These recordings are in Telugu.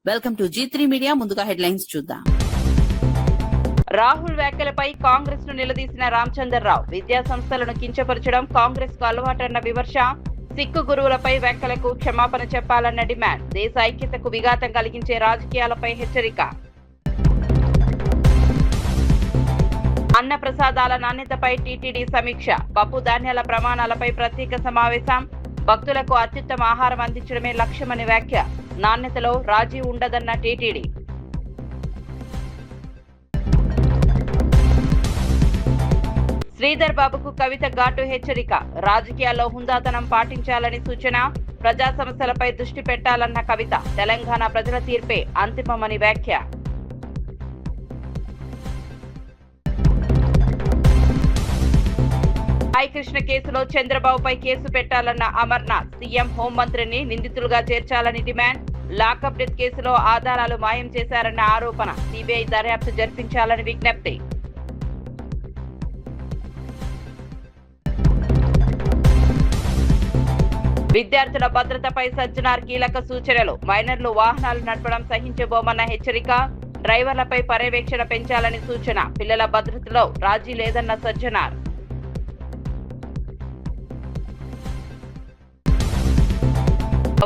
Welcome to G3 media. ముందుగా హెడ్లైన్స్ చూద్దాం. రాహుల్ వ్యాఖ్యలపై కాంగ్రెస్ ను నిలదీసిన రామచంద్రరావు. విద్యా సంస్థలను కించపరచడం కాంగ్రెస్ కు అలవాటన్న విమర్శ. సిక్కు గురువులపై వ్యాఖ్యలకు క్షమాపణ చెప్పాలన్న డిమాండ్. దేశ ఐక్యతకు విఘాతం కలిగించే రాజకీయాలపై హెచ్చరిక. అన్న ప్రసాదాల నాణ్యతపై టీటీడీ సమీక్ష. పప్పు ధాన్యాల ప్రమాణాలపై ప్రత్యేక సమావేశం. భక్తులకు అత్యుత్తమ ఆహారం అందించడమే లక్ష్యమని వ్యాఖ్య. నాణ్యతలో రాజీ ఉండదన్న టీటీడీ. శ్రీధర్ బాబుకు కవిత ఘాటు హెచ్చరిక. రాజకీయాల్లో హుందాతనం పాటించాలని సూచన. ప్రజా సమస్యలపై దృష్టి పెట్టాలన్న కవిత. తెలంగాణ ప్రజల తీర్పే అంతిమమని వ్యాఖ్య. సాయికృష్ణ కేసులో చంద్రబాబుపై కేసు పెట్టాలన్న అమర్నాథ్. సీఎం హోంమంత్రిని నిందితులుగా చేర్చాలని డిమాండ్. లాకప్ డెత్ కేసులో ఆధారాలు మాయం చేశారన్న ఆరోపణ. సిబిఐ దర్యాప్తు జరిపించాలని విజ్ఞప్తి. విద్యార్థుల భద్రతపై సజ్జనార్ కీలక సూచనలు. మైనర్లు వాహనాలు నడపడం సహించబోమన్న హెచ్చరిక. డ్రైవర్లపై పర్యవేక్షణ పెంచాలని సూచన. పిల్లల భద్రతలో రాజీ లేదన్న సజ్జనార్.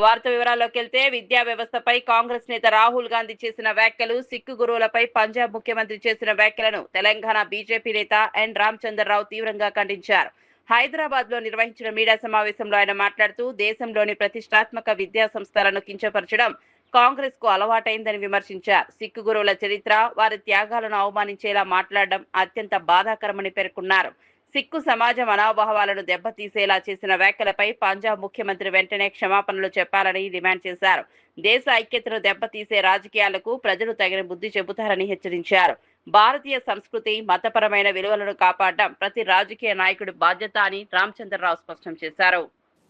వార్త వివరాల్లోకి వెళ్తే, విద్యా వ్యవస్థపై కాంగ్రెస్ నేత రాహుల్ గాంధీ చేసిన వ్యాఖ్యలు, సిక్కు గురువులపై పంజాబ్ ముఖ్యమంత్రి చేసిన వ్యాఖ్యలను తెలంగాణ బీజేపీ నేత ఎన్ రామచంద్రరావు తీవ్రంగా ఖండించారు. హైదరాబాద్ లో నిర్వహించిన మీడియా సమావేశంలో ఆయన మాట్లాడుతూ, దేశంలోని ప్రతిష్టాత్మక విద్యా సంస్థలను కించపరచడం కాంగ్రెస్ కు అలవాటైందని విమర్శించారు. సిక్కు గురువుల చరిత్ర, వారి త్యాగాలను అవమానించేలా మాట్లాడడం అత్యంత బాధాకరమని పేర్కొన్నారు. సిక్కు సమాజ మనోభావాలను దెబ్బతీసేలా చేసిన వ్యాఖ్యలపై పంజాబ్ ముఖ్యమంత్రి వెంటనే క్షమాపణలు చెప్పాలని డిమాండ్ చేశారు. దేశ ఐక్యతను దెబ్బతీసే రాజకీయాలకు ప్రజలు తగిన బుద్ధి చెబుతారని హెచ్చరించారు. భారతీయ సంస్కృతి, మతపరమైన విలువలను కాపాడడం ప్రతి రాజకీయ నాయకుడి బాధ్యత అని రామచంద్రరావు స్పష్టం చేశారు.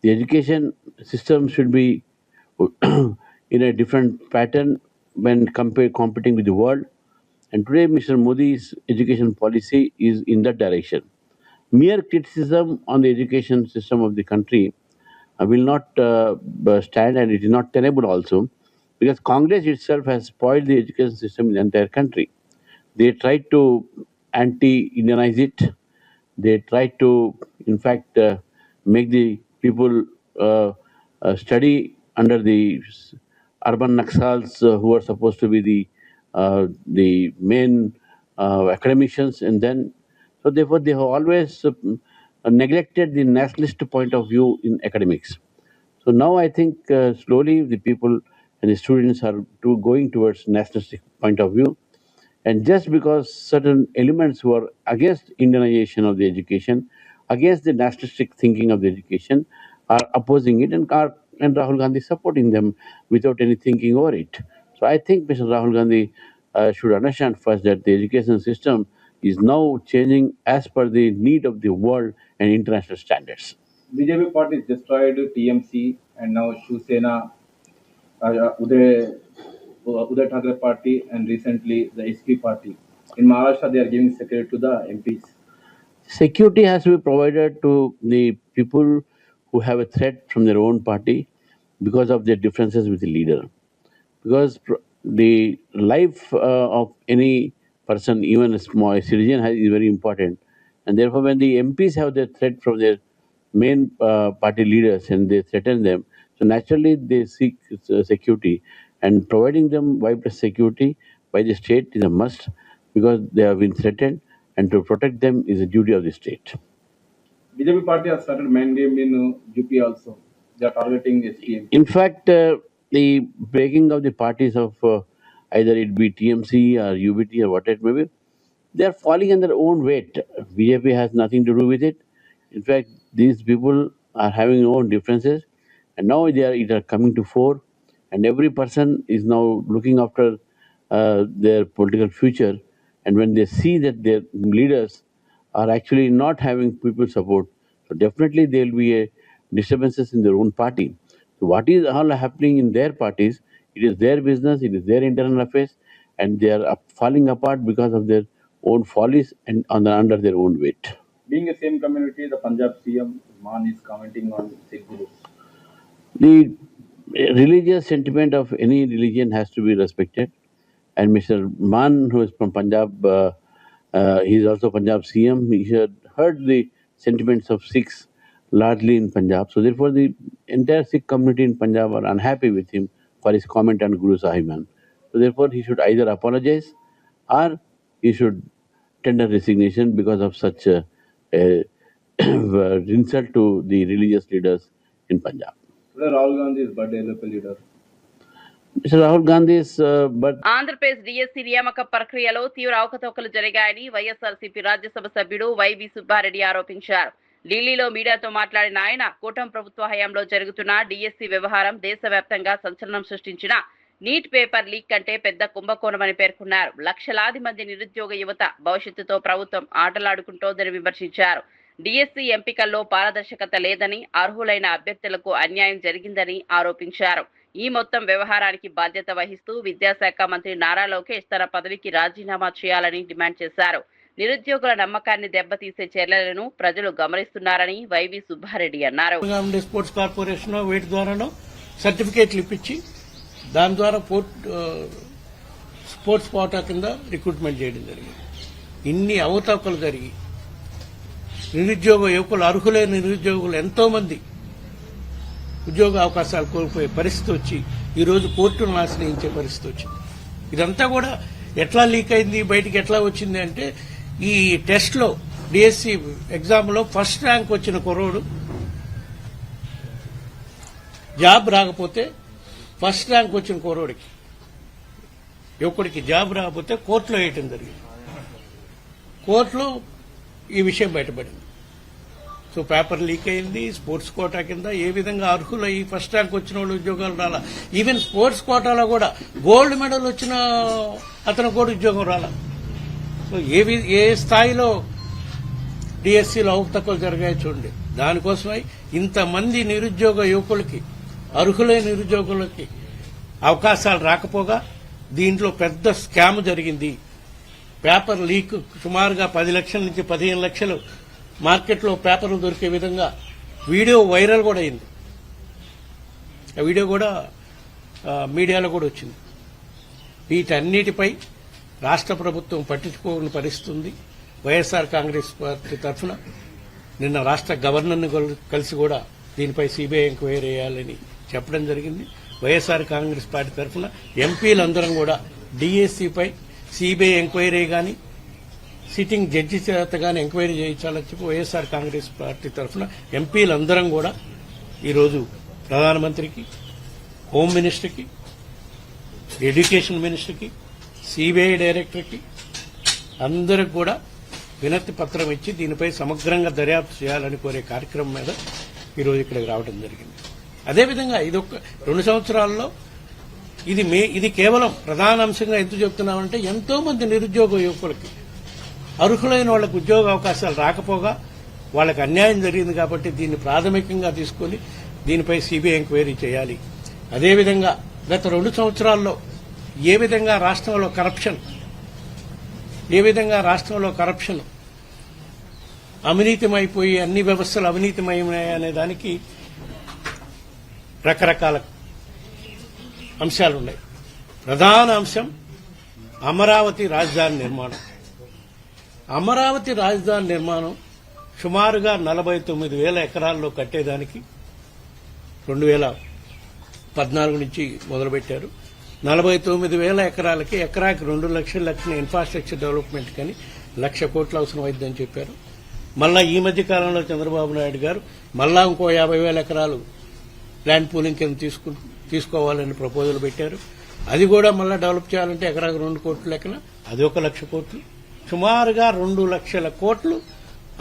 The education system should be in a different pattern when competing with the world. And today, Mr. Modi's education policy is in that direction. Mere criticism on the education system of the country will not stand, and it is not tenable also, because Congress itself has spoiled the education system in the entire country. They tried to anti-Indianize it. They tried to, in fact, make the people study under the urban Naxals who are supposed to be the main academicians, and then so therefore they have always neglected the nationalist point of view in academics. So now I think slowly the people and the students are going towards nationalistic point of view, and just because certain elements who are against Indianization of the education, against the nationalistic thinking of the education, are opposing it, and Rahul Gandhi supporting them without any thinking over it. So I think Mr. Rahul Gandhi should understand first that the education system is now changing as per the need of the world and international standards. BJP party has destroyed TMC and now Shiv Sena, Uday Thackeray party, and recently the SP party. In Maharashtra, they are giving security to the MPs. Security has to be provided to the people who have a threat from their own party because of their differences with the leader. Because the life of any person, even a small citizen, is very important, and therefore when the MPs have their threat from their main party leaders and they threaten them, so naturally they seek security, and providing them widespread security by the state is a must, because they have been threatened, and to protect them is a duty of the state. BJP party has started main game in UP also. They are targeting SPM. In fact, the breaking of the parties of either it be TMC or UBT or whatever it may be, they are falling on their own weight. BJP has nothing to do with it. In fact, these people are having their own differences, and now it are coming to fore, and every person is now looking after their political future. And when they see that their leaders are actually not having people support, so definitely there will be a disturbances in their own party. So what is all happening in their parties, it is their business, it is their internal affairs, and they are falling apart because of their own follies and under their own weight. Being the same community, the Punjab CM Man is commenting on Sikh gurus. The religious sentiment of any religion has to be respected. And Mr. Man, who is from Punjab, he is also Punjab CM. He had heard the sentiments of Sikhs largely in Punjab. So therefore, the entire Sikh community in Punjab are unhappy with him for his comment on Guru Sahiban. So therefore, he should either apologize or he should tender resignation because of such a insult to the religious leaders in Punjab. Today Rahul Gandhi is birthday LFA leader. Mr. Rahul Gandhi's birth. Andhra Pradesh DSC నియామక ప్రక్రియలో తీవ్ర అవకతవకలు జరిగాయని వైఎస్ఆర్సీపీ రాజ్యసభ సభ్యుడు వైవి సుబ్బారెడ్డి ఆరోపించారు. ఢిల్లీలో మీడియాతో మాట్లాడిన ఆయన కూటమి ప్రభుత్వ హయాంలో జరుగుతున్న డిఎస్సీ వ్యవహారం దేశవ్యాప్తంగా సంచలనం సృష్టించిన నీట్ పేపర్ లీక్ కంటే పెద్ద కుంభకోణమని పేర్కొన్నారు. లక్షలాది మంది నిరుద్యోగ యువత భవిష్యత్తుతో ప్రభుత్వం ఆటలాడుకుంటోందని విమర్శించారు. డిఎస్సీ ఎంపికల్లో పారదర్శకత లేదని, అర్హులైన అభ్యర్థులకు అన్యాయం జరిగిందని ఆరోపించారు. ఈ మొత్తం వ్యవహారానికి బాధ్యత వహిస్తూ విద్యాశాఖ మంత్రి నారా లోకేష్ తన పదవికి రాజీనామా చేయాలని డిమాండ్ చేశారు. నిరుద్యోగుల నమ్మకాన్ని దెబ్బతీసే చర్యలను ప్రజలు గమనిస్తున్నారని వైవి సుబ్బారెడ్డి అన్నారు. స్పోర్ట్స్ కార్పొరేషన్ వీటి ద్వారానో సర్టిఫికేట్లు ఇప్పించి దాని ద్వారా స్పోర్ట్స్ కోటా కింద రిక్రూట్మెంట్ చేయడం జరిగింది. ఇన్ని అవకతవకలు జరిగి నిరుద్యోగ యువకులు, అర్హులైన నిరుద్యోగులు ఎంతో మంది ఉద్యోగ అవకాశాలు కోల్పోయే పరిస్థితి వచ్చి ఈరోజు కోర్టును ఆశ్రయించే పరిస్థితి వచ్చింది. ఇదంతా కూడా ఎట్లా లీక్ అయింది, బయటికి ఎట్లా వచ్చింది అంటే ఈ టెస్ట్ లో డిఎస్సి ఎగ్జామ్ లో ఫస్ట్ ర్యాంక్ వచ్చిన కుర్రోడు జాబ్ రాకపోతే, ఫస్ట్ ర్యాంక్ వచ్చిన కుర్రోడికి యువకుడికి జాబ్ రాకపోతే కోర్టులో వేయటం జరిగింది. కోర్టులో ఈ విషయం బయటపడింది. సో పేపర్ లీక్ అయింది. స్పోర్ట్స్ కోటా కింద ఏ విధంగా అర్హులు ఈ ఫస్ట్ ర్యాంక్ వచ్చిన వాళ్ళు ఉద్యోగాలు రాలా. ఈవెన్ స్పోర్ట్స్ కోటాలో కూడా గోల్డ్ మెడల్ వచ్చిన అతను కూడా ఉద్యోగం రాలా. సో ఏ స్థాయిలో డిఎస్సీలో అవకతవకలు జరిగాయో చూడండి. దానికోసమై ఇంతమంది నిరుద్యోగ యువకులకి, అర్హులైన నిరుద్యోగులకి అవకాశాలు రాకపోగా దీంట్లో పెద్ద స్కామ్ జరిగింది. పేపర్ లీక్ సుమారుగా 10 లక్షల నుంచి 15 లక్షలు మార్కెట్లో పేపర్లు దొరికే విధంగా వీడియో వైరల్ కూడా అయింది. ఆ వీడియో కూడా మీడియాలో కూడా వచ్చింది. వీటన్నిటిపై రాష్ట్ర ప్రభుత్వం పట్టించుకోని పరిస్థితుంది. వైఎస్ఆర్ కాంగ్రెస్ పార్టీ తరఫున నిన్న రాష్ట్ర గవర్నర్ని కలిసి కూడా దీనిపై సిబిఐ ఎంక్వైరీ చేయాలని చెప్పడం జరిగింది. వైఎస్ఆర్ కాంగ్రెస్ పార్టీ తరఫున ఎంపీలందరం కూడా డిఎస్సీపై సిబిఐ ఎంక్వైరీ గాని, సిట్టింగ్ జడ్జి చేత గాని ఎంక్వైరీ చేయించాలని చెప్పి వైఎస్ఆర్ కాంగ్రెస్ పార్టీ తరఫున ఎంపీలందరం కూడా ఈరోజు ప్రధానమంత్రికి, హోమ్ మినిస్టర్కి, ఎడ్యుకేషన్ మినిస్టర్కి, సిబిఐ డైరెక్టర్కి అందరికి కూడా వినతి పత్రం ఇచ్చి దీనిపై సమగ్రంగా దర్యాప్తు చేయాలని కోరే కార్యక్రమం మీద ఈరోజు ఇక్కడికి రావడం జరిగింది. అదేవిధంగా ఇదొక 2 సంవత్సరాల్లో ఇది కేవలం ప్రధాన అంశంగా ఎందుకు చెప్తున్నామంటే ఎంతో మంది నిరుద్యోగ యువకులకి, అర్హులైన వాళ్లకు ఉద్యోగ అవకాశాలు రాకపోగా వాళ్ళకి అన్యాయం జరిగింది కాబట్టి దీన్ని ప్రాథమికంగా తీసుకుని దీనిపై సిబిఐ ఎంక్వైరీ చేయాలి. అదేవిధంగా గత 2 సంవత్సరాల్లో ఏ విధంగా రాష్ట్రంలో కరప్షన్ అవినీతిమైపోయి అన్ని వ్యవస్థలు అవినీతిమయమనే దానికి రకరకాల అంశాలున్నాయి. ప్రధాన అంశం అమరావతి రాజధాని నిర్మాణం. అమరావతి రాజధాని నిర్మాణం సుమారుగా 49,000 ఎకరాల్లో కట్టేదానికి 2014 నుంచి మొదలుపెట్టారు. 49,000 ఎకరాలకి ఎకరాకి 2 లక్షల లక్షల ఇన్ఫ్రాస్ట్రక్చర్ డెవలప్మెంట్ కానీ 1,00,000 కోట్లు అవసరం అవుతుందని చెప్పారు. మళ్ళా ఈ మధ్య కాలంలో చంద్రబాబు నాయుడు గారు మళ్ళా ఇంకో 50,000 ఎకరాలు ల్యాండ్ పూలింగ్ కింద తీసుకోవాలని ప్రపోజల్ పెట్టారు. అది కూడా మళ్ళా డెవలప్ చేయాలంటే ఎకరాకు 2 కోట్ల లెక్కన అది 1,00,000 కోట్లు. సుమారుగా 2 లక్షల కోట్లు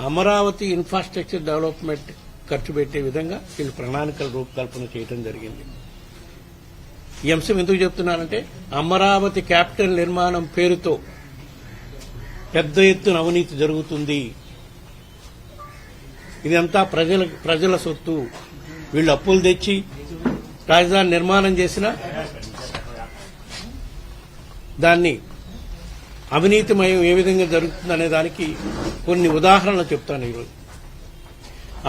అమరావతి ఇన్ఫ్రాస్ట్రక్చర్ డెవలప్మెంట్ ఖర్చు పెట్టే విధంగా వీళ్ళు ప్రణాళికల రూపకల్పన చేయడం జరిగింది. ఈ అంశం ఎందుకు చెప్తున్నానంటే అమరావతి క్యాపిటల్ నిర్మాణం పేరుతో పెద్ద ఎత్తున అవినీతి జరుగుతుంది. ఇదంతా ప్రజల సొత్తు. వీళ్ళు అప్పులు తెచ్చి రాజధాని నిర్మాణం చేసినా దాన్ని అవినీతిమయం ఏ విధంగా జరుగుతుందనే దానికి కొన్ని ఉదాహరణలు చెప్తాను. ఈరోజు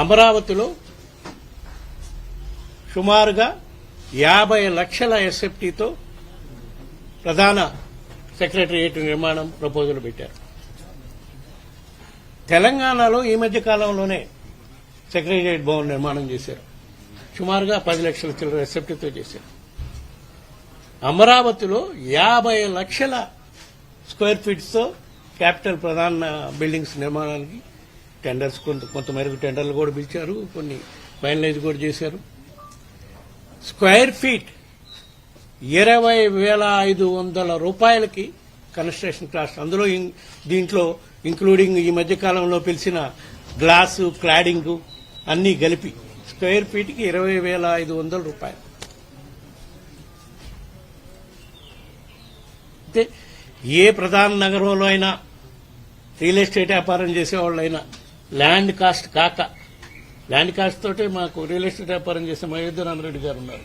అమరావతిలో సుమారుగా 50 లక్షల ఎస్ఎఫ్టీతో ప్రధాన సెక్రటరియట్ నిర్మాణం ప్రపోజల్ పెట్టారు. తెలంగాణలో ఈ మధ్య కాలంలోనే సెక్రటరియట్ భవన్ నిర్మాణం చేశారు. సుమారుగా 10 లక్షల చిల్లర ఎస్ఎఫ్టీతో చేశారు. అమరావతిలో 50 లక్షల స్క్వేర్ ఫీట్స్ తో క్యాపిటల్ ప్రధాన బిల్డింగ్స్ నిర్మాణానికి టెండర్స్ కొంతమేరకు టెండర్లు కూడా పిలిచారు, కొన్ని ఫైనలైజ్ కూడా చేశారు. స్క్వేర్ ఫీట్ 20,500 రూపాయలకి కన్స్ట్రక్షన్ కాస్ట్. అందులో దీంట్లో ఇంక్లూడింగ్ ఈ మధ్య కాలంలో పిలిచిన గ్లాసు, క్లాడింగ్ అన్ని కలిపి స్క్వేర్ ఫీట్కి 20,500 రూపాయలు. అంటే ఏ ప్రధాన నగరంలో అయినా రియల్ ఎస్టేట్ వ్యాపారం చేసేవాళ్ళైనా ల్యాండ్ కాస్ట్ తోటే మాకు రియల్ ఎస్టేట్ వ్యాపారం చేసే మహేంద్ర రామరెడ్డి గారు ఉన్నారు.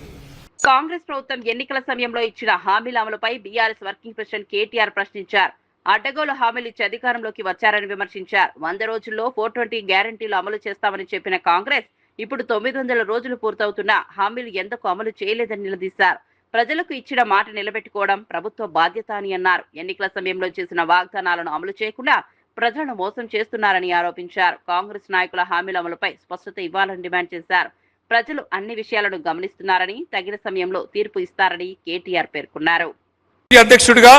కాంగ్రెస్ ప్రభుత్వం ఎన్నికల సమయంలో ఇచ్చిన హామీల అమలుపై బీఆర్ఎస్ వర్కింగ్ ప్రెసిడెంట్ కేటీఆర్ ప్రశ్నించారు. అడ్డగోలు హామీలు ఇచ్చి అధికారంలోకి వచ్చారని విమర్శించారు. 100 రోజుల్లో 420 గ్యారంటీలు అమలు చేస్తామని చెప్పిన కాంగ్రెస్ ఇప్పుడు 900 రోజులు పూర్తవుతున్నా హామీలు ఎందుకు అమలు చేయలేదని నిలదీశారు. ప్రజలకు ఇచ్చిన మాట నిలబెట్టుకోవడం ప్రభుత్వ బాధ్యత అని అన్నారు. ఎన్నికల సమయంలో చేసిన వాగ్దానాలను అమలు చేయకుండా ప్రజలను మోసం చేస్తున్నారని ఆరోపించారు. కాంగ్రెస్ నాయకుల హామీల అమలుపై స్పష్టత ఇవ్వాలని డిమాండ్ చేశారు. ప్రజలు అన్ని విషయాలను గమనిస్తున్నారని, తగిన సమయంలో తీర్పు ఇస్తారని కేటీఆర్ పేర్కొన్నారు. అధ్యక్షుడిగా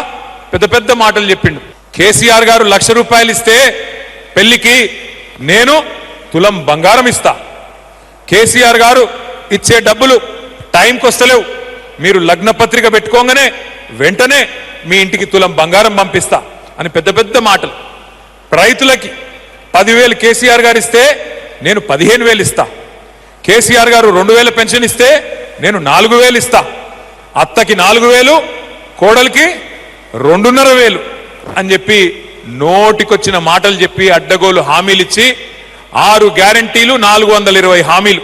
పెద్ద పెద్ద మాటలు చెప్పిండు. కేసీఆర్ గారు ₹1,00,000 ఇస్తే పెళ్లికి నేను తులం బంగారం ఇస్తా. కేసీఆర్ గారు ఇచ్చే డబ్బులు టైంకి వస్తలేవు, మీరు లగ్న పత్రిక పెట్టుకోగానే వెంటనే మీ ఇంటికి తులం బంగారం పంపిస్తా అని పెద్ద పెద్ద మాటలు. రైతులకి 10,000 కేసీఆర్ గారు ఇస్తే నేను 15,000 ఇస్తా. కేసీఆర్ గారు 2,000 పెన్షన్ ఇస్తే నేను 4,000 ఇస్తా. అత్తకి 4,000, కోడలికి 2,500 అని చెప్పి నోటికొచ్చిన మాటలు చెప్పి అడ్డగోలు హామీలు ఇచ్చి 6 గ్యారంటీలు, 420 హామీలు,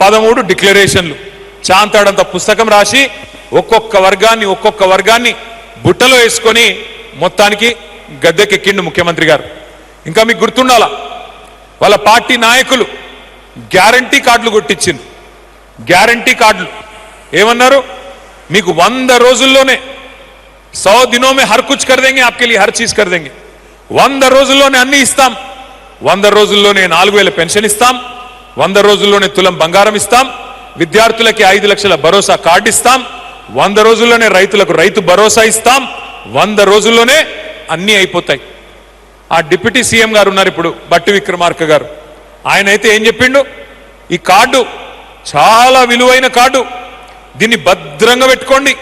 13 డిక్లరేషన్లు, చాంతాడంత పుస్తకం రాసి ఒక్కొక్క వర్గాన్ని బుట్టలో వేసుకొని మొత్తానికి గద్దెకెక్కిండు ముఖ్యమంత్రి గారు. ఇంకా మీకు గుర్తుండాలా, వాళ్ళ పార్టీ నాయకులు గ్యారంటీ కార్డులు కొట్టించింది. గ్యారంటీ కార్డులు ఏమన్నారు? మీకు 100 రోజుల్లోనే 100 दिनों में हर कुछ कर देंगे, आपके लिए हर चीज कर देंगे. 100 రోజుల్లోనే అన్ని ఇస్తాం. 100 రోజుల్లోనే 4,000 పెన్షన్ ఇస్తాం. 100 రోజుల్లోనే తులం బంగారం ఇస్తాం. విద్యార్థులకి 5 లక్షల భరోసా కార్డు ఇస్తాం. 100 రోజుల్లోనే రైతులకు రైతు భరోసా ఇస్తాం. 100 రోజుల్లోనే అన్ని అయిపోతాయి. ఆ డిప్యూటీ సీఎం గారు ఉన్నారు ఇప్పుడు, బట్టి విక్రమార్క గారు. ఆయన అయితే ఏం చెప్పిండు? ఈ కార్డు చాలా విలువైన కార్డు, దీన్ని భద్రంగా పెట్టుకోండి,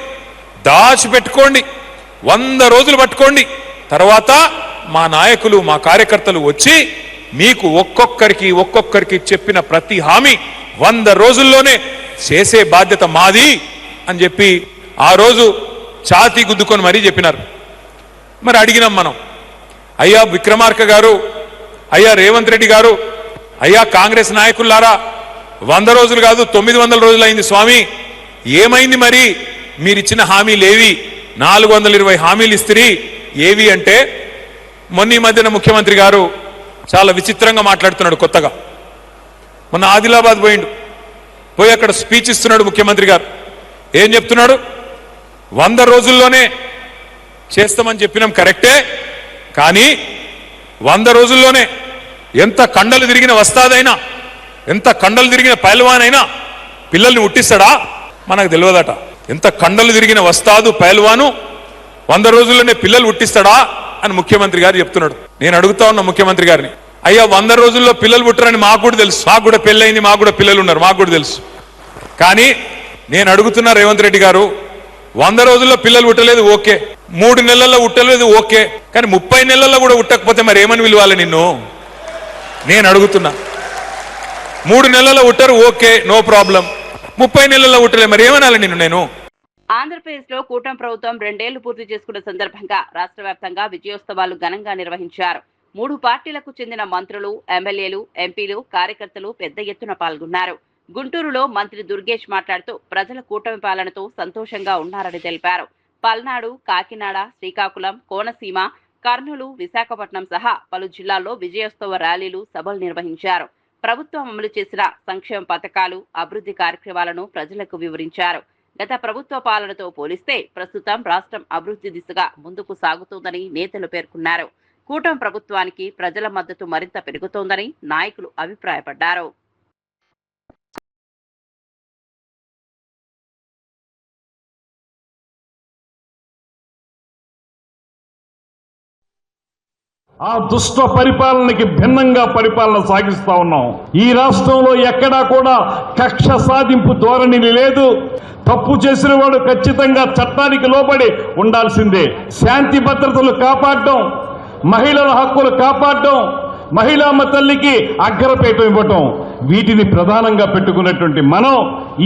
దాచిపెట్టుకోండి, 100 రోజులు పట్టుకోండి. తర్వాత మా నాయకులు, మా కార్యకర్తలు వచ్చి మీకు ఒక్కొక్కరికి చెప్పిన ప్రతి హామీ 100 రోజుల్లోనే చేసే బాధ్యత మాది అని చెప్పి ఆ రోజు ఛాతీ గుద్దుకొని మరీ చెప్పినారు. మరి అడిగినాం మనం, అయ్యా విక్రమార్క గారు, అయ్యా రేవంత్ రెడ్డి గారు, అయ్యా కాంగ్రెస్ నాయకులారా, 100 రోజులు కాదు 900 రోజులు అయింది స్వామి, ఏమైంది మరి? మీరిచ్చిన హామీలేవి? 420 హామీలు ఇస్తిరి, ఏవి అంటే మొన్న ఈ మధ్యన ముఖ్యమంత్రి గారు చాలా విచిత్రంగా మాట్లాడుతున్నాడు. కొత్తగా మొన్న ఆదిలాబాద్ పోయి అక్కడ స్పీచ్ ఇస్తున్నాడు ముఖ్యమంత్రి గారు. ఏం చెప్తున్నాడు? 100 రోజుల్లోనే చేస్తామని చెప్పినాం కరెక్టే, కానీ 100 రోజుల్లోనే ఎంత కండలు తిరిగిన వస్తాదైనా, ఎంత కండలు తిరిగిన పైల్వానైనా పిల్లల్ని ఉట్టిస్తాడా? మనకు తెలియదట. ఎంత కండలు తిరిగిన వస్తాదు పైల్వాను 100 రోజుల్లోనే పిల్లలు ఉట్టిస్తాడా అని ముఖ్యమంత్రి గారు చెప్తున్నాడు. నేను అడుగుతా ఉన్న ముఖ్యమంత్రి గారిని, అయ్యా 100 రోజుల్లో పిల్లలు పుట్టరని మాకు కూడా తెలుసు, మాకు కూడా పెళ్ళయింది, మాకు కూడా పిల్లలు ఉన్నారు, మాకు కూడా తెలుసు. కానీ నేను అడుగుతున్నా రేవంత్ రెడ్డి గారు, 100 రోజుల్లో పిల్లలు పుట్టలేదు ఓకే, 3 నెలల్లో పుట్టలేదు ఓకే, కానీ 30 నెలల్లో కూడా పుట్టకపోతే మరి ఏమని పిలవాలి నిన్ను? నేను అడుగుతున్నా. 3 నెలల్లో పుట్టరు ఓకే, నో ప్రాబ్లం, 30 నెలల్లో పుట్టలే, మరి ఏమనాలి నిన్ను నేను? ఆంధ్రప్రదేశ్ లో కూటమి ప్రభుత్వం 2 ఏళ్లు పూర్తి చేసుకున్న సందర్భంగా రాష్ట్ర వ్యాప్తంగా విజయోత్సవాలు ఘనంగా నిర్వహించారు. 3 పార్టీలకు చెందిన మంత్రులు, ఎమ్మెల్యేలు, ఎంపీలు, కార్యకర్తలు పెద్ద ఎత్తున పాల్గొన్నారు. గుంటూరులో మంత్రి దుర్గేష్ మాట్లాడుతూ ప్రజల కూటమి పాలనతో సంతోషంగా ఉన్నారని తెలిపారు. పల్నాడు, కాకినాడ, శ్రీకాకుళం, కోనసీమ, కర్నూలు, విశాఖపట్నం సహా పలు జిల్లాల్లో విజయోత్సవ ర్యాలీలు, సభలు నిర్వహించారు. ప్రభుత్వం అమలు చేసిన సంక్షేమ పథకాలు, అభివృద్ధి కార్యక్రమాలను ప్రజలకు వివరించారు. గత ప్రభుత్వ పాలనతో పోలిస్తే ప్రస్తుతం రాష్ట్రం అభివృద్ధి దిశగా ముందుకు సాగుతోందని నేతలు పేర్కొన్నారు. కూటమి ప్రభుత్వానికి ప్రజల మద్దతు మరింత పెరుగుతోందని నాయకులు అభిప్రాయపడ్డారు. ఆ దుష్ట పరిపాలనకి భిన్నంగా పరిపాలన సాగిస్తా ఉన్నాం. ఈ రాష్ట్రంలో ఎక్కడా కూడా కక్ష సాధింపు ధోరణి లేదు. తప్పు చేసిన వాడు ఖచ్చితంగా చట్టానికి లోబడి ఉండాల్సిందే. శాంతి భద్రతలు కాపాడడం, మహిళల హక్కులు కాపాడడం, మహిళామ్మ తల్లికి అగ్రపీఠం ఇవ్వటం, వీటిని ప్రధానంగా పెట్టుకున్నటువంటి మనం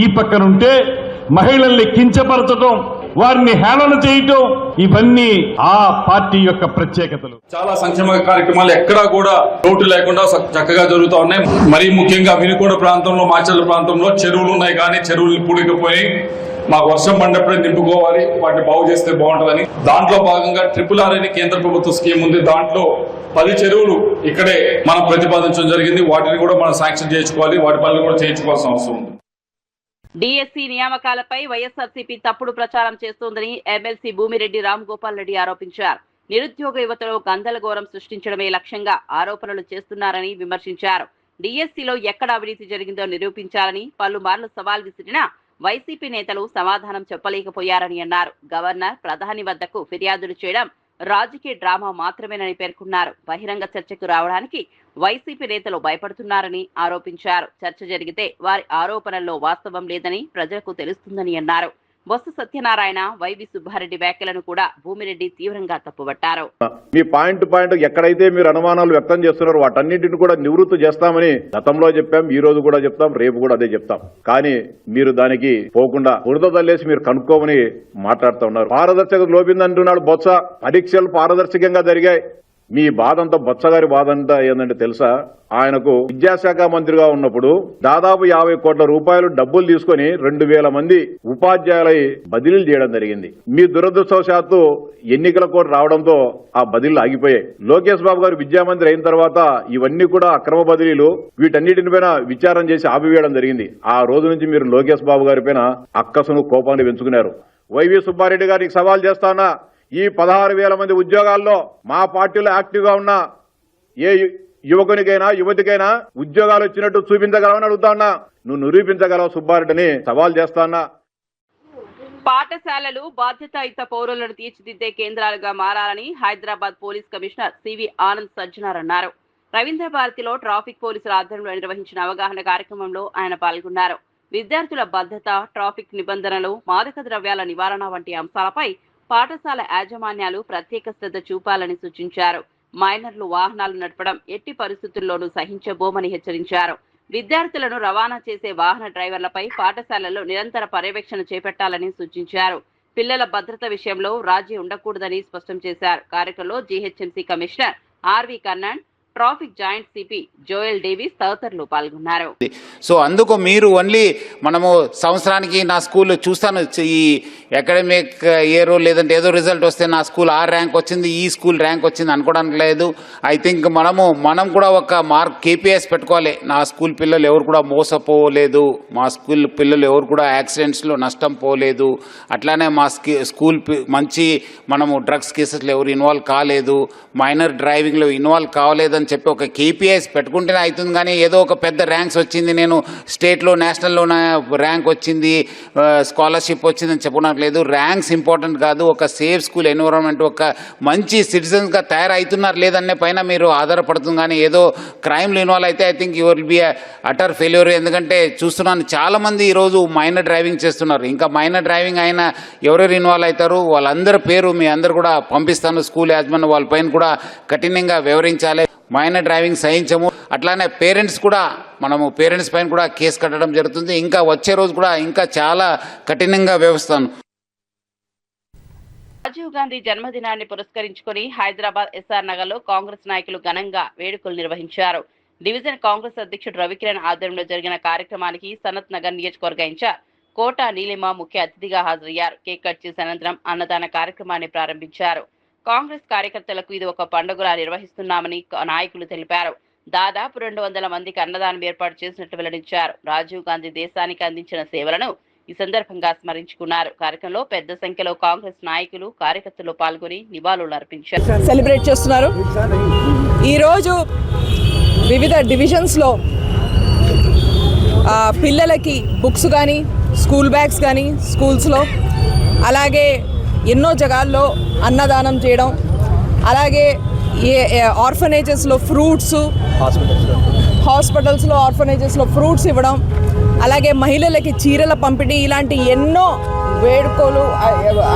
ఈ పక్కనుంటే మహిళల్ని కించపరచడం, వారిని హేళన చేయటం, ఇవన్నీ ఆ పార్టీ యొక్క ప్రత్యేకతలు. చాలా సంక్షేమ కార్యక్రమాలు ఎక్కడా కూడా లోటు లేకుండా చక్కగా జరుగుతూ ఉన్నాయి. మరీ ముఖ్యంగా వినుకొండ ప్రాంతంలో, మాచర్ల ప్రాంతంలో చెరువులు ఉన్నాయి, కానీ చెరువులు పూడికపోయి మాకు వర్షం పడినప్పుడే నింపుకోవాలి, వాటిని బాగు చేస్తే బాగుంటుందని దాంట్లో భాగంగా RRR అని కేంద్ర ప్రభుత్వ స్కీమ్ ఉంది. దాంట్లో 10 చెరువులు ఇక్కడే మనం ప్రతిపాదించడం జరిగింది. వాటిని కూడా మనం శాంక్షన్ చేయించుకోవాలి, వాటి పనులు కూడా చేయించుకోవాల్సిన అవసరం ఉంది. డిఎస్సి నియామకాలపై వైఎస్ఆర్సీపీ తప్పుడు ప్రచారం చేస్తోందని ఎమ్మెల్సీ భూమిరెడ్డి రామ్గోపాల్ రెడ్డి ఆరోపించారు. నిరుద్యోగ యువతలో గందరగోళం సృష్టించడమే లక్ష్యంగా ఆరోపణలు చేస్తున్నారని విమర్శించారు. డిఎస్సిలో ఎక్కడ అవినీతి జరిగిందో నిరూపించాలని పలుమార్లు సవాల్ విసిరినా వైసీపీ నేతలు సమాధానం చెప్పలేకపోయారని అన్నారు. గవర్నర్, ప్రధాని వద్దకు ఫిర్యాదులు చేయడం రాజకీయ డ్రామా మాత్రమేనని పేర్కొన్నారు. బహిరంగ చర్చకు రావడానికి వైసీపీ నేతలు భయపడుతున్నారని ఆరోపించారు. చర్చ జరిగితే వారి ఆరోపణల్లో వాస్తవం లేదని ప్రజలకు తెలుస్తుందని అన్నారు. బొత్స సత్యనారాయణ, వైవి సుబ్బారెడ్డి వ్యాఖ్యలను కూడా భూమిరెడ్డి తీవ్రంగా తప్పుపట్టారు. మీ పాయింట్ ఎక్కడైతే మీరు అనుమానాలు వ్యక్తం చేస్తున్నారో వాటన్నింటిని కూడా నివృత్తి చేస్తామని గతంలో చెప్పాం, ఈ రోజు కూడా చెప్తాం, రేపు కూడా అదే చెప్తాం. కానీ మీరు దానికి పోకుండా బురద తల్లేసి మీరు కనుక్కోమని మాట్లాడుతూ ఉన్నారు. పారదర్శకత లోపిందంటున్నాడు బొత్స. పరీక్షలు పారదర్శకంగా జరిగాయి. మీ బాధంతా బొత్స గారి బాధంతా ఏంటంటే తెలుసా? ఆయనకు విద్యాశాఖ మంత్రిగా ఉన్నప్పుడు దాదాపు 50 కోట్ల రూపాయలు డబ్బులు తీసుకుని 2000 మంది ఉపాధ్యాయులై బదిలీలు చేయడం జరిగింది. మీ దురదృష్టవశాత్తు ఎన్నికల కోడ్ రావడంతో ఆ బదిలీలు ఆగిపోయాయి. లోకేష్ బాబు గారు విద్యామంత్రి అయిన తర్వాత ఇవన్నీ కూడా అక్రమ బదిలీలు, వీటన్నిటిపైన విచారం చేసి ఆపివేయడం జరిగింది. ఆ రోజు నుంచి మీరు లోకేష్ బాబు గారి పైన అక్కసును, కోపాన్ని పెంచుకున్నారు. వైవి సుబ్బారెడ్డి గారికి సవాల్ చేస్తానా, ఈ 16,000 మంది ఉద్యోగాల్లో మా పార్టీలో యాక్టివ్గా ఉన్న ఏ యువకునికైనా యువతికైనా ఉద్యోగాలు వచ్చినట్టు చూపించగలవని అడుగుతా ఉన్నా. నువ్వు నిరూపించగలవు సుబ్బారెడ్డిని సవాల్ చేస్తానా? పాఠశాలలు బాధ్యతాయుత పౌరులను తీర్చిదిద్దే కేంద్రాలుగా మారాలని Hyderabad police commissioner CV Anand Sajjanar అన్నారు. రవీంద్ర భారతిలో ట్రాఫిక్ పోలీసుల ఆధ్వర్యంలో నిర్వహించిన అవగాహన కార్యక్రమంలో ఆయన పాల్గొన్నారు. విద్యార్థుల భద్రత, ట్రాఫిక్ నిబంధనలు, మాదక ద్రవ్యాల నివారణ వంటి అంశాలపై పాఠశాల యాజమాన్యాలు ప్రత్యేక శ్రద్ధ చూపాలని సూచించారు. మైనర్లు వాహనాలు నడపడం ఎట్టి పరిస్థితుల్లోనూ సహించబోమని హెచ్చరించారు. విద్యార్థులను రవాణా చేసే వాహన డ్రైవర్లపై పాఠశాలల్లో నిరంతర పర్యవేక్షణ చేపట్టాలని సూచించారు. పిల్లల భద్రత విషయంలో రాజీ ఉండకూడదని స్పష్టం చేశారు. కార్యక్రమంలో GHMC commissioner RV Karnan, traffic joint CP Joel Davis తదితరులు పాల్గొన్నారు. సో అందుకు మీరు ఓన్లీ మనము సంవత్సరానికి నా స్కూల్ చూస్తాను, ఈ అకాడమిక్ ఇయర్ లేదంటే ఏదో రిజల్ట్ వస్తే నా స్కూల్ ఆ ర్యాంక్ వచ్చింది, ఈ స్కూల్ ర్యాంక్ వచ్చింది అనుకోవడానికి లేదు. ఐ థింక్ మనం కూడా ఒక మార్క్ KPIs పెట్టుకోవాలి. నా స్కూల్ పిల్లలు ఎవరు కూడా మోసపోలేదు, మా స్కూల్ పిల్లలు ఎవరు కూడా యాక్సిడెంట్స్లో నష్టం పోలేదు, అట్లానే మా స్కూల్ మంచి మనము డ్రగ్స్ కేసెస్లో ఎవరు ఇన్వాల్వ్ కాలేదు, మైనర్ డ్రైవింగ్లో ఇన్వాల్వ్ కావలేదని చెప్పి ఒక KPIs పెట్టుకుంటేనే అవుతుంది. కానీ ఏదో ఒక పెద్ద ర్యాంక్స్ వచ్చింది, నేను స్టేట్లో నేషనల్లో ర్యాంక్ వచ్చింది, స్కాలర్షిప్ వచ్చిందని చెప్పుకోవడానికి లేదు. ర్యాంక్స్ ఇంపార్టెంట్ కాదు. ఒక సేఫ్ స్కూల్ ఎన్విరాన్మెంట్, ఒక మంచి సిటిజన్స్గా తయారవుతున్నారు లేదనే పైన మీరు ఆధారపడుతుంది. కానీ ఏదో క్రైమ్లో ఇన్వాల్వ్ అయితే I think you will be utter failure. ఎందుకంటే చూస్తున్నాను చాలామంది ఈరోజు మైనర్ డ్రైవింగ్ చేస్తున్నారు. ఇంకా మైనర్ డ్రైవింగ్ అయినా ఎవరెవరు ఇన్వాల్వ్ అవుతారు వాళ్ళందరి పేరు మీ అందరు కూడా పంపిస్తాను. స్కూల్ యాజమాన్యం వాళ్ళ పైన కూడా కఠినంగా వివరించాలి. మైనర్ డ్రైవింగ్ సహించము. అట్లానే పేరెంట్స్ కూడా మనము పేరెంట్స్ పైన కూడా కేసు కట్టడం జరుగుతుంది. ఇంకా వచ్చే రోజు కూడా ఇంకా చాలా కఠినంగా వ్యవస్థను. రాజీవ్ గాంధీ జన్మదినాన్ని పురస్కరించుకుని హైదరాబాద్ SR నగర్లో కాంగ్రెస్ నాయకులు ఘనంగా వేడుకలు నిర్వహించారు. డివిజన్ కాంగ్రెస్ అధ్యక్షుడు రవికిరణ్ ఆధ్వర్యంలో జరిగిన కార్యక్రమానికి సనత్ నగర్ నియోజకవర్గ ఇన్ఛార్జ్ కోట నీలిమ ముఖ్య అతిథిగా హాజరయ్యారు. కేక్ కట్ చేసిన అనంతరం అన్నదాన కార్యక్రమాన్ని ప్రారంభించారు. కాంగ్రెస్ కార్యకర్తలకు ఇది ఒక పండుగలా నిర్వహిస్తున్నామని నాయకులు తెలిపారు. దాదాపు 200 మందికి అన్నదానం ఏర్పాటు చేసినట్టు వెల్లడించారు. రాజీవ్ గాంధీ దేశానికి అందించిన సేవలను ఈ సందర్భంగా స్మరించుకున్నారు. కార్యక్రమంలో పెద్ద సంఖ్యలో కాంగ్రెస్ నాయకులు, కార్యకర్తలు పాల్గొని నివాళులు అర్పించారు. సెలబ్రేట్ చేస్తున్నారు. ఈరోజు వివిధ డివిజన్స్లో పిల్లలకి బుక్స్ కానీ, స్కూల్ బ్యాగ్స్ కానీ స్కూల్స్లో, అలాగే ఎన్నో జగాల్లో అన్నదానం చేయడం, అలాగే ఆర్ఫనేజెస్లో ఫ్రూట్స్, హాస్పిటల్స్లో ఆర్ఫనేజెస్లో ఫ్రూట్స్ ఇవ్వడం, అలాగే మహిళలకి చీరల పంపిణీ, ఇలాంటి ఎన్నో వేడుకలు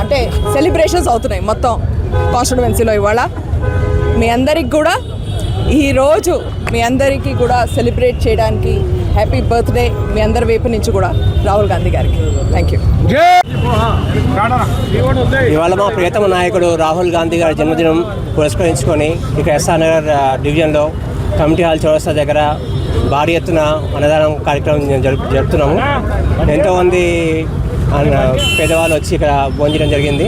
అంటే సెలబ్రేషన్స్ అవుతున్నాయి మొత్తం కాన్స్టిట్యుయెన్సీలో. ఇవాళ మీ అందరికి కూడా ఈరోజు మీ అందరికీ కూడా సెలబ్రేట్ చేయడానికి హ్యాపీ బర్త్డే మీ అందరి వైపు నుంచి కూడా రాహుల్ గాంధీ గారికి. Thank you. ఇవాళ మా ప్రియతమ నాయకుడు రాహుల్ గాంధీ గారి జన్మదినం పురస్కరించుకొని ఇక్కడ ఎస్ఆర్ నగర్ డివిజన్లో కమిటీ హాల్ చౌరస్తా దగ్గర భారీ ఎత్తున అన్నదానం కార్యక్రమం జరుపుతున్నాము. ఎంతోమంది పేదవాళ్ళు వచ్చి ఇక్కడ భోంచడం జరిగింది.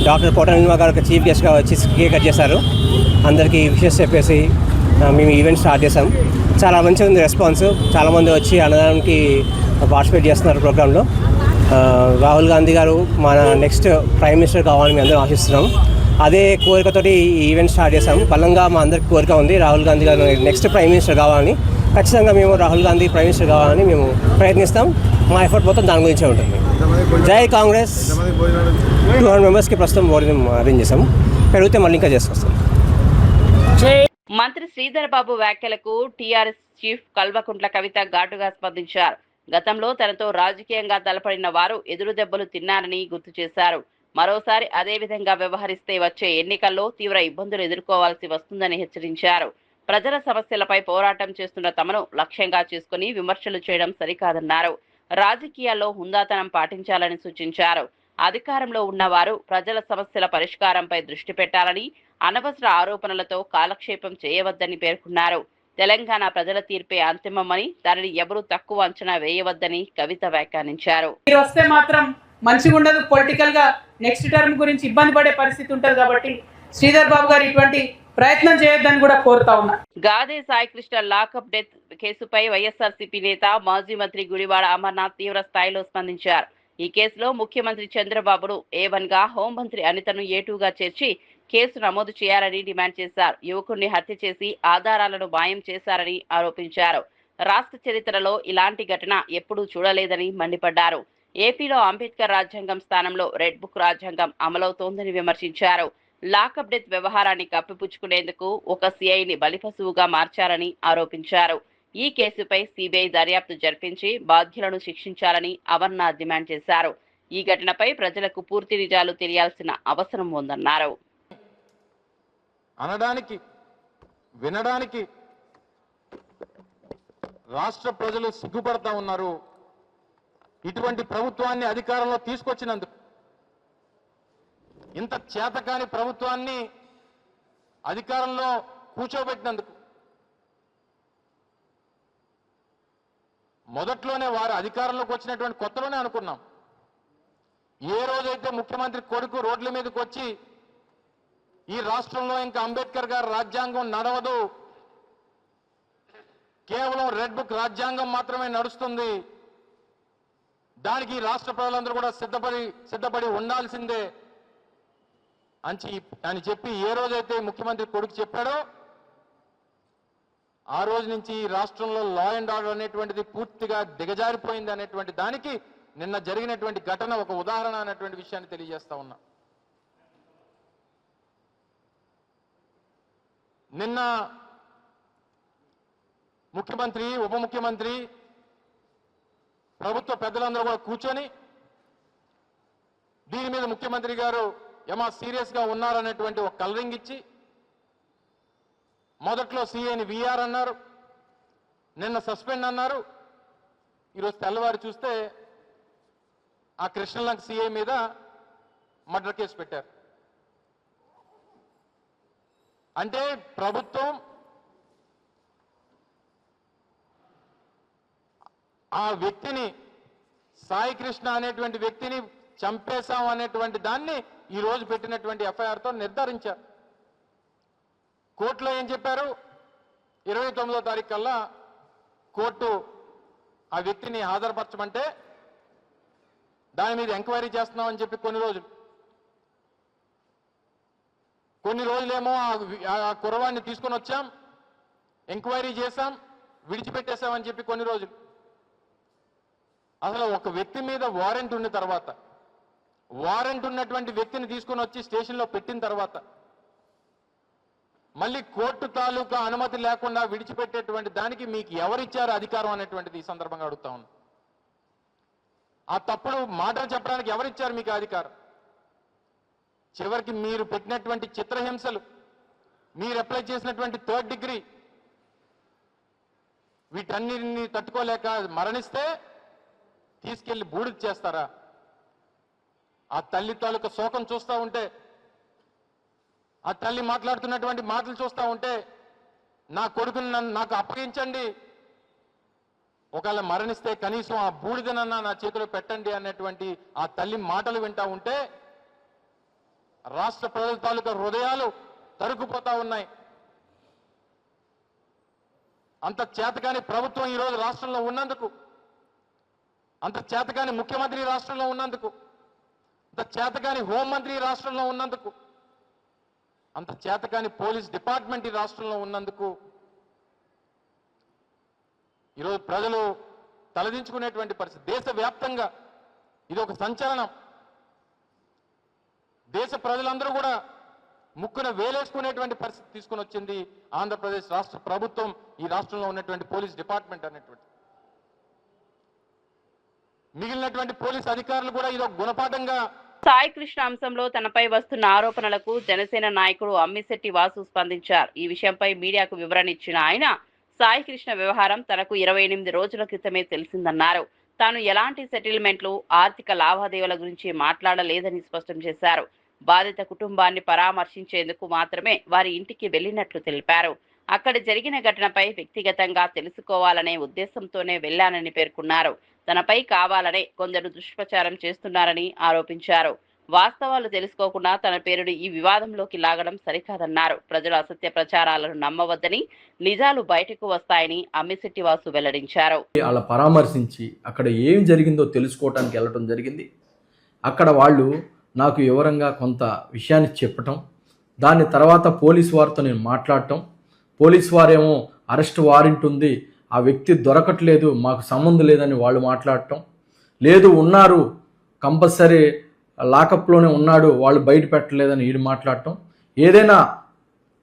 డాక్టర్ కోట నిల్మ గారు చీఫ్ గెస్ట్గా వచ్చి కేక్ కట్ చేశారు. అందరికీ విషెస్ చెప్పేసి మేము ఈవెంట్ స్టార్ట్ చేసాం. చాలా మంచిగా ఉంది రెస్పాన్స్. చాలామంది వచ్చి అన్నదానానికి పార్టిసిపేట్ చేస్తున్నారు ప్రోగ్రాంలో. రాహుల్ గాంధీ గారు మన నెక్స్ట్ ప్రైమ్ మినిస్టర్ కావాలని మేము అందరం ఆశిస్తున్నాం. అదే కోరికతోటి ఈ ఈవెంట్ స్టార్ట్ చేసాం. బలంగా మా అందరికి కోరిక ఉంది రాహుల్ గాంధీ గారు నెక్స్ట్ ప్రైమ్ మినిస్టర్ కావాలని. ఖచ్చితంగా మేము రాహుల్ గాంధీ ప్రైమ్ మినిస్టర్ కావాలని మేము ప్రయత్నిస్తాం. మా ఎఫర్ట్ మొత్తం దాని గురించే ఉంటుంది. జై కాంగ్రెస్. 200 మెంబర్స్కి ప్రస్తుతం భోజనం అరేంజ్ చేసాం. పెరిగితే మళ్ళీ ఇంకా చేసుకొస్తాం. మంత్రి శ్రీధర్ బాబు వ్యాఖ్యలకు టీఆర్ఎస్ చీఫ్ కల్వకుంట్ల కవిత ఘాటుగా స్పందించారు. గతంలో తనతో రాజకీయంగా తలపడిన వారు ఎదురు దెబ్బలు తిన్నారని గుర్తు చేశారు. మరోసారి అదే విధంగా వ్యవహరిస్తే వచ్చే ఎన్నికల్లో తీవ్ర ఇబ్బందులు ఎదుర్కోవాల్సి వస్తుందని హెచ్చరించారు. ప్రజల సమస్యలపై పోరాటం చేస్తున్న తమను లక్ష్యంగా చేసుకుని విమర్శలు చేయడం సరికాదన్నారు. రాజకీయాల్లో హుందాతనం పాటించాలని సూచించారు. అధికారంలో ఉన్నవారు ప్రజల సమస్యల పరిష్కారంపై దృష్టి పెట్టాలని, అనవసర ఆరోపణలతో కాలక్షేపం చేయవద్దని పేర్కొన్నారు. తెలంగాణ ప్రజల తీర్పే అంతిమమని, దానిని ఎవరూ తక్కువ అంచనా వేయవద్దని కవిత వ్యాఖ్యానించారు. వస్తే మాత్రం మంచిగా ఉండదు, పొలిటికల్ గా నెక్స్ట్ టర్మ్ గురించి ఇబ్బంది పడే పరిస్థితి ఉంటుంది. కాబట్టి శ్రీధర్ బాబు గారు ఇటువంటి ప్రయత్నం చేయొద్దని కూడా కోరుతా ఉన్నా. గాదే సాయికృష్ణ లాకప్ డెత్ కేసుపై వైఎస్ఆర్సీపీ నేత, మాజీ మంత్రి గుడివాడ అమర్నాథ్ తీవ్ర స్థాయిలో స్పందించారు. ఈ కేసులో ముఖ్యమంత్రి చంద్రబాబును A1 గా, హోంమంత్రి అనితను A2 గా చేర్చి కేసు నమోదు చేయాలని డిమాండ్ చేశారు. యువకుడిని హత్య చేసి ఆధారాలను మాయం చేశారని ఆరోపించారు. రాష్ట్ర చరిత్రలో ఇలాంటి ఘటన ఎప్పుడూ చూడలేదని మండిపడ్డారు. ఏపీలో అంబేద్కర్ రాజ్యాంగం స్థానంలో రెడ్ బుక్ రాజ్యాంగం అమలవుతోందని విమర్శించారు. లాకప్ డెత్ వ్యవహారాన్ని కప్పిపుచ్చుకునేందుకు ఒక సిఐని బలిపశువుగా మార్చారని ఆరోపించారు. ఈ కేసుపై సిబిఐ దర్యాప్తు జరిపించి బాధ్యులను శిక్షించాలని అమర్నాథ్ డిమాండ్ చేశారు. ఈ ఘటనపై ప్రజలకు పూర్తి నిజాలు తెలియాల్సిన అవసరం ఉందన్నారు. అనడానికి, వినడానికి రాష్ట్ర ప్రజలు సిగ్గుపడతా ఉన్నారు. ఇటువంటి ప్రభుత్వాన్ని అధికారంలో తీసుకొచ్చినందుకు, ఇంత చేతకాని ప్రభుత్వాన్ని అధికారంలో కూర్చోబెట్టినందుకు, మొదట్లోనే వారు అధికారంలోకి వచ్చినటువంటి కొత్తలోనే అనుకున్నాం. ఏ రోజైతే ముఖ్యమంత్రి కొడుకు రోడ్ల మీదకి వచ్చి ఈ రాష్ట్రంలో ఇంకా అంబేద్కర్ గారి రాజ్యాంగం నడవదు, కేవలం రెడ్ బుక్ రాజ్యాంగం మాత్రమే నడుస్తుంది, దానికి రాష్ట్ర ప్రజలందరూ కూడా సిద్ధపడి ఉండాల్సిందే అని చెప్పి ఏ రోజైతే ముఖ్యమంత్రి కొడుకు చెప్పాడో ఆ రోజు నుంచి రాష్ట్రంలో లా అండ్ ఆర్డర్ అనేటువంటిది పూర్తిగా దిగజారిపోయింది అనేటువంటి దానికి నిన్న జరిగినటువంటి ఘటన ఒక ఉదాహరణ అనేటువంటి విషయాన్ని తెలియజేస్తా ఉన్నా. నిన్న ముఖ్యమంత్రి, ఉప ముఖ్యమంత్రి, ప్రభుత్వ పెద్దలందరూ కూడా కూర్చొని దీని మీద ముఖ్యమంత్రి గారు ఏమా సీరియస్గా ఉన్నారనేటువంటి ఒక కలరింగ్ ఇచ్చి, మొదట్లో సీఏని విఆర్ అన్నారు, నిన్న సస్పెండ్ అన్నారు, ఈరోజు తెల్లవారు చూస్తే ఆ కృష్ణలంక సీఏ మీద మర్డర్ కేసు పెట్టారు. అంటే ప్రభుత్వం ఆ వ్యక్తిని, సాయి కృష్ణ అనేటువంటి వ్యక్తిని చంపేశాం అనేటువంటి దాన్ని ఈ రోజు పెట్టినటువంటి ఎఫ్ఐఆర్తో నిర్ధారించారు. కోర్టులో ఏం చెప్పారు? 29వ తారీఖు కల్లా కోర్టు ఆ వ్యక్తిని హాజరుపరచమంటే దాని మీద ఎంక్వైరీ చేస్తున్నామని చెప్పి కొన్ని రోజులేమో ఆ కుర్రవాడిని తీసుకొని వచ్చాం, ఎంక్వైరీ చేశాం, విడిచిపెట్టేశామని చెప్పి కొన్ని రోజులు. అసలు ఒక వ్యక్తి మీద వారెంట్ ఉన్న తర్వాత, వారెంట్ ఉన్నటువంటి వ్యక్తిని తీసుకొని వచ్చి స్టేషన్లో పెట్టిన తర్వాత మళ్ళీ కోర్టు తాలూకా అనుమతి లేకుండా విడిచిపెట్టేటువంటి దానికి మీకు ఎవరిచ్చారు అధికారం అనేటువంటిది ఈ సందర్భంగా అడుగుతా ఉన్నాను. ఆ తప్పుడు మాటలు చెప్పడానికి ఎవరిచ్చారు మీకు అధికారం? చివరికి మీరు పెట్టినటువంటి చిత్రహింసలు, మీరు అప్లై చేసినటువంటి 3rd డిగ్రీ, వీటన్నిటిని తట్టుకోలేక మరణిస్తే తీసుకెళ్లి బూడిద చేస్తారా? ఆ తల్లి తాలూకా శోకం చూస్తూ ఉంటే, ఆ తల్లి మాట్లాడుతున్నటువంటి మాటలు చూస్తూ ఉంటే, నా కొడుకుని నాకు అప్పగించండి, ఒకవేళ మరణిస్తే కనీసం ఆ బూడిదనన్నా నా చేతిలో పెట్టండి అనేటువంటి ఆ తల్లి మాటలు వింటా ఉంటే రాష్ట్ర ప్రజల తాలూకా హృదయాలు తరుకుపోతా ఉన్నాయి. అంత చేతకాని ప్రభుత్వం ఈరోజు రాష్ట్రంలో ఉన్నందుకు, అంత చేతకాని ముఖ్యమంత్రి రాష్ట్రంలో ఉన్నందుకు, అంత చేతకాని హోంమంత్రి రాష్ట్రంలో ఉన్నందుకు, అంత చేతకాని పోలీస్ డిపార్ట్మెంట్ ఈ రాష్ట్రంలో ఉన్నందుకు ఈరోజు ప్రజలు తలదించుకునేటువంటి పరిస్థితి. దేశవ్యాప్తంగా ఇది ఒక సంచలనం. దేశ ప్రజలందరూ కూడా ముక్కున వేలేసుకునేటువంటి పరిస్థితి తీసుకుని వచ్చింది ఆంధ్రప్రదేశ్ రాష్ట్ర ప్రభుత్వం, ఈ రాష్ట్రంలో ఉన్నటువంటి పోలీస్ డిపార్ట్మెంట్ అనేటువంటి. మిగిలినటువంటి పోలీస్ అధికారులు కూడా ఇది ఒక గుణపాఠంగా. సాయి కృష్ణ అంశంలో తనపై వస్తున్న ఆరోపణలకు జనసేన నాయకుడు అమ్మిశెట్టి వాసు స్పందించారు. ఈ విషయంపై మీడియాకు వివరణ ఇచ్చిన ఆయన, సాయి కృష్ణ వ్యవహారం తనకు 28 రోజుల క్రితమే తెలిసిందన్నారు. తాను ఎలాంటి సెటిల్మెంట్లు, ఆర్థిక లావాదేవీల గురించి మాట్లాడలేదని స్పష్టం చేశారు. బాధిత కుటుంబాన్ని పరామర్శించేందుకు మాత్రమే వారి ఇంటికి వెళ్లినట్లు తెలిపారు. అక్కడ జరిగిన ఘటనపై వ్యక్తిగతంగా తెలుసుకోవాలనే ఉద్దేశంతోనే వెళ్లానని పేర్కొన్నారు. తనపై కావాలనే కొందరు దుష్ప్రచారం చేస్తున్నారని ఆరోపించారు. వాస్తవాలు తెలుసుకోకుండా తన పేరును ఈ వివాదంలోకి లాగడం సరికాదన్నారు. ప్రజలు అసత్య ప్రచారాలను నమ్మవద్దని, నిజాలు బయటకు వస్తాయని అమ్మిశెట్టి వాసు వెల్లడించారు. అలా పరామర్శించి అక్కడ ఏం జరిగిందో తెలుసుకోవడానికి వెళ్ళటం జరిగింది. అక్కడ వాళ్ళు నాకు వివరంగా కొంత విషయాన్ని చెప్పటం, దాని తర్వాత పోలీసు వారితో నేను మాట్లాడటం, పోలీసు వారేమో అరెస్ట్ వారెంట్ ఉంది, ఆ వ్యక్తి దొరకట్లేదు, మాకు సంబంధం లేదని వాళ్ళు మాట్లాడటం, లేదు ఉన్నారు కంపల్సరీ లాకప్లోనే ఉన్నాడు, వాళ్ళు బయట పెట్టలేదని వీళ్ళు మాట్లాడటం, ఏదైనా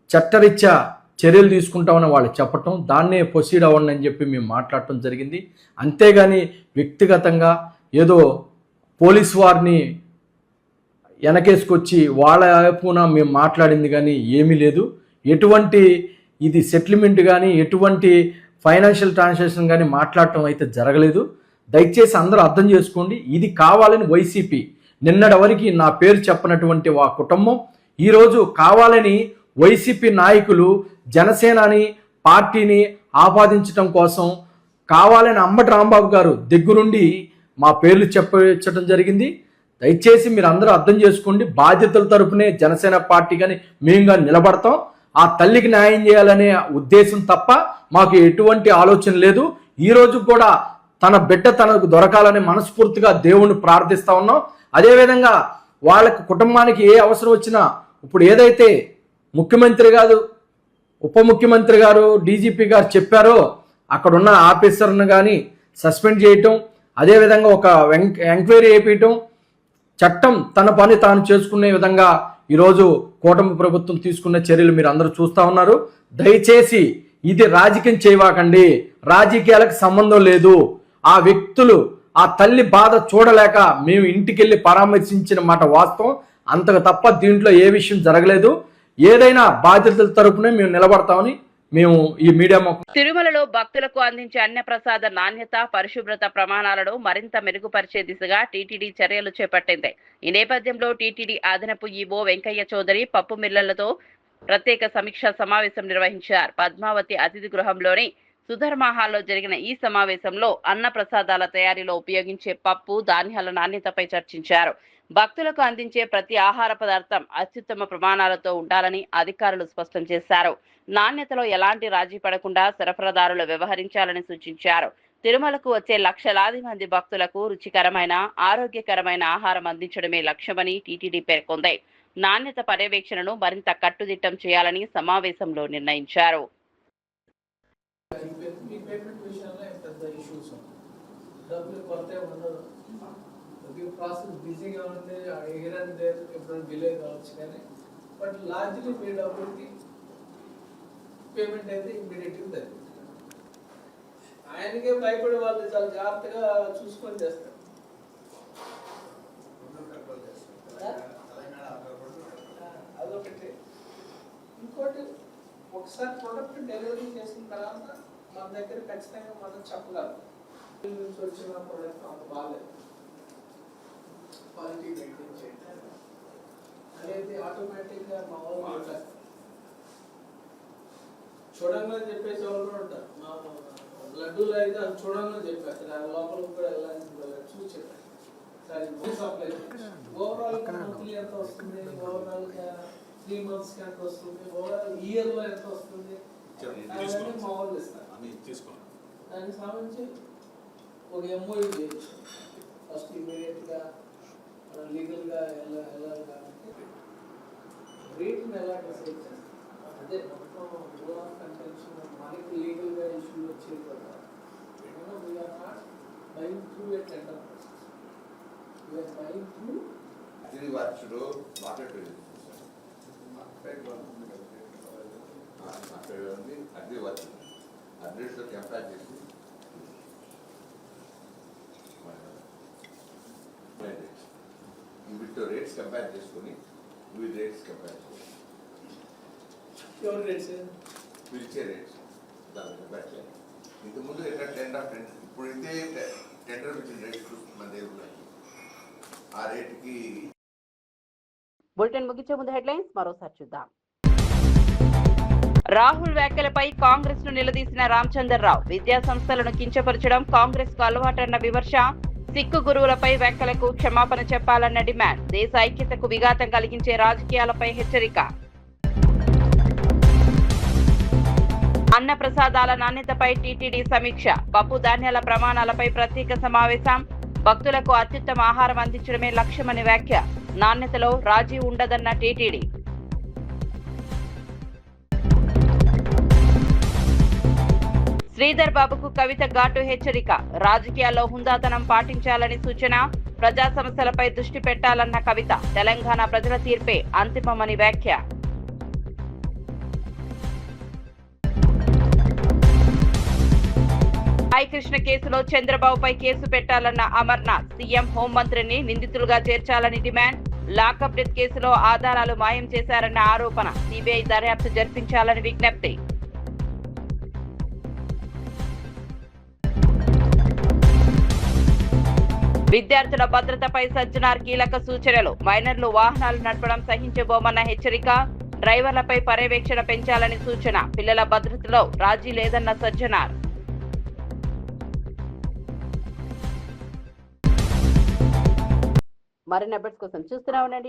చట్టరీత్యా చర్యలు తీసుకుంటామని వాళ్ళు చెప్పటం, దాన్నే ప్రొసీడ్ అవ్వండి అని చెప్పి మేము మాట్లాడటం జరిగింది. అంతేగాని వ్యక్తిగతంగా ఏదో పోలీసు వారిని వెనకేసుకొచ్చి వాళ్ళ వైపున మేము మాట్లాడింది కానీ ఏమీ లేదు. ఎటువంటి ఇది సెటిల్మెంట్ కానీ ఎటువంటి ఫైనాన్షియల్ ట్రాన్సాక్షన్ కానీ మాట్లాడటం అయితే జరగలేదు. దయచేసి అందరూ అర్థం చేసుకోండి. ఇది కావాలని వైసీపీ నిన్నటి వరకు నా పేరు చెప్పనటువంటి ఆ కుటుంబం ఈరోజు కావాలని వైసీపీ నాయకులు జనసేనని పార్టీని ఆపాదించడం కోసం కావాలని అంబటి రాంబాబు గారు దగ్గరుండి మా పేర్లు చెప్పడం జరిగింది. దయచేసి మీరు అందరూ అర్థం చేసుకోండి. బాధ్యతల తరపునే జనసేన పార్టీ కానీ మేము కానీ నిలబడతాం. ఆ తల్లికి న్యాయం చేయాలనే ఉద్దేశం తప్ప మాకు ఎటువంటి ఆలోచన లేదు. ఈరోజు కూడా తన బిడ్డ తనకు దొరకాలని మనస్ఫూర్తిగా దేవుణ్ణి ప్రార్థిస్తా ఉన్నాం. అదేవిధంగా వాళ్ళకి కుటుంబానికి ఏ అవసరం వచ్చినా ఇప్పుడు ఏదైతే ముఖ్యమంత్రి గారు, ఉప ముఖ్యమంత్రి గారు, డీజీపీ గారు చెప్పారో అక్కడున్న ఆఫీసర్ను కానీ సస్పెండ్ చేయటం, అదేవిధంగా ఒక ఎంక్వైరీ చేయించటం, చట్టం తన పని తాను చేసుకునే విధంగా ఈరోజు కూటమి ప్రభుత్వం తీసుకున్న చర్యలు మీరు అందరూ చూస్తూ ఉన్నారు. దయచేసి ఇది రాజకీయం చేయవాకండి. రాజకీయాలకు సంబంధం లేదు. ఆ వ్యక్తులు ఆ తల్లి బాధ చూడలేక మేము ఇంటికెళ్ళి పరామర్శించిన మాట వాస్తవం. అంతకు తప్ప దీంట్లో ఏ విషయం జరగలేదు. ఏదైనా బాధ్యతల తరపునే మేము నిలబడతామని మేము ఈ మీడియా తిరుమలలో భక్తులకు అందించే అన్నప్రసాద నాణ్యత, పరిశుభ్రత ప్రమాణాలను మరింత మెరుగుపరిచే దిశగా టీటీడీ చర్యలు చేపట్టింది. ఈ నేపథ్యంలో టీటీడీ అదనపు ఈవో వెంకయ్య చౌదరి పప్పు మిల్లర్లతో ప్రత్యేక సమీక్షా సమావేశం నిర్వహించారు. పద్మావతి అతిథి గృహంలోని సుధర్మ హాల్లో జరిగిన ఈ సమావేశంలో అన్న ప్రసాదాల తయారీలో ఉపయోగించే పప్పు, ధాన్యాల నాణ్యతపై చర్చించారు. భక్తులకు అందించే ప్రతి ఆహార పదార్థం అత్యుత్తమ ప్రమాణాలతో ఉండాలని అధికారులు స్పష్టం చేశారు. నాణ్యతలో ఎలాంటి రాజీ పడకుండా సరఫరాదారులు వ్యవహరించాలని సూచించారు. తిరుమలకు వచ్చే లక్షలాది మంది భక్తులకు రుచికరమైన ఆరోగ్యకరమైన ఆహారం అందించడమే లక్ష్యమని టీటీడీ పేర్కొంది. నాణ్యత పర్యవేక్షణను మరింత కట్టుదిట్టం చేయాలని సమావేశంలో నిర్ణయించారు. ప్రాసెస్ బిజీగా ఉంటే హియర్ అండ్ దేర్ ఎప్పుడైనా డిలే కావచ్చు, కానీ బట్ లార్జ్లీ మీ డబ్బులకి పేమెంట్ అయితే ఇమ్మీడియట్గా జరిగింది. ఆయనకే భయపడే వాళ్ళు చాలా జాగ్రత్తగా చూసుకొని చేస్తారు. అదొకటి. ఇంకోటి, ఒకసారి ప్రొడక్ట్ డెలివరీ చేసిన తర్వాత మన దగ్గర ఖచ్చితంగా మనం చెప్పగలం నుంచి వచ్చిన ప్రొడక్ట్ అంత బాగాలేదు, క్వాలిటీ మెయింటైన్ చేయండి అనేది ఆటోమేటిక్గా మా వాళ్ళు ఉంటారు. చూడంగా చెప్పేసి వాళ్ళు కూడా ఉంటారు. మా లడ్డూలు అయితే అది చూడంగా చెప్పారు, లోపలికి కూడా వెళ్ళాలని చూసి చెప్పారు. సరే సప్లై ఓవరాల్ మంత్లీ ఎంత వస్తుంది, ఓవరాల్ 3 months ఎంత వస్తుంది, ఓవరాల్ ఇయర్లో ఎంత వస్తుంది అవన్నీ మా వాళ్ళు ఇస్తారు. దానికి సంబంధించి ఒక ఎంఓయూ చేయొచ్చు. ఫస్ట్ ఇమీడియట్గా లీగల్గా వెళ్ళాలి కాబట్టి రేట్ని ఎలా డిసైడ్ చేస్తాం, అదే మొత్తం రూల్ ఆఫ్ కంటెన్షన్ మనకి లీగల్గా ఇష్యూ వచ్చేది కదా. We're not buying through a tender process, we're buying through అడ్రస్తో కంపేర్ చేసి వీటితో రేట్స్ కంపేర్ చేసుకొని వీటి రేట్స్ కంపేర్ చేసుకోండి. ఎవరి రేట్స్ పిలిచే రేట్స్ దాన్ని కంపేర్ చేయాలి. ఇంతకుముందు ఎట్లా టెండర్ ఇప్పుడు ఇదే టెండర్ వచ్చిన రేట్స్ మన దగ్గర ఉన్నాయి. ఆ రేట్కి బులెటిన్ ముగించే ముందు హెడ్లైన్స్ మరోసారి చూద్దాం. రాహుల్ వ్యాఖ్యలపై కాంగ్రెస్ ను నిలదీసిన రామచంద్రరావు. విద్యా సంస్థలను కించపరచడం కాంగ్రెస్ కు అలవాటన్న విమర్శ. సిక్కు గురువులపై వ్యాఖ్యలకు క్షమాపణ చెప్పాలన్న డిమాండ్. దేశ ఐక్యతకు విఘాతం కలిగించే రాజకీయాలపై హెచ్చరిక. అన్న ప్రసాదాల నాణ్యతపై టీటీడీ సమీక్ష. పప్పు ధాన్యాల ప్రమాణాలపై ప్రత్యేక సమావేశం. భక్తులకు అత్యుత్తమ ఆహారం అందించడమే లక్ష్యమని వ్యాఖ్య. నాణ్యతలో రాజీ ఉండదన్న టీటీడీ. శ్రీధర్ బాబుకు కవిత ఘాటు హెచ్చరిక. రాజకీయాల్లో హుందాతనం పాటించాలని సూచన. ప్రజా సమస్యలపై దృష్టి పెట్టాలన్న కవిత. తెలంగాణ ప్రజల తీర్పే అంతిమమని వ్యాఖ్య. కృష్ణ కేసులో చంద్రబాబుపై కేసు పెట్టాలన్న అమర్నాథ్. సీఎం హోంమంత్రిని నిందితులుగా చేర్చాలని డిమాండ్. లాకప్ డెత్ కేసులో ఆధారాలు మాయం చేశారన్న ఆరోపణ. సిబిఐ దర్యాప్తు జరిపించాలని విజ్ఞప్తి. విద్యార్థుల భద్రతపై సజ్జనార్ కీలక సూచనలు. మైనర్లు వాహనాలు నడపడం సహించబోమన్న హెచ్చరిక. డ్రైవర్లపై పర్యవేక్షణ పెంచాలని సూచన. పిల్లల భద్రతలో రాజీ లేదన్న సజ్జనార్. మరిన్ని అప్డేట్స్ కోసం చూస్తూనే ఉండండి